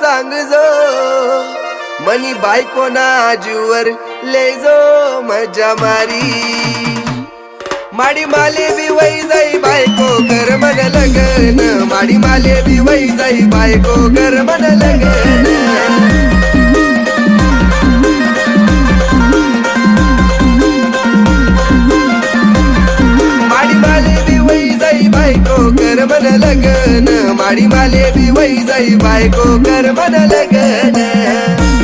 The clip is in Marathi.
सांग जो मनी बायको ना आजूवर ले जो मजा मारी माडी माले बी वै जाई बायको कर मन लगन माडी माले बी वै जाई बायको कर मन लगन माडी माले बी वै जाई बायको कर मन लगन माडी माले बी वै जाई बायको कर मन लगन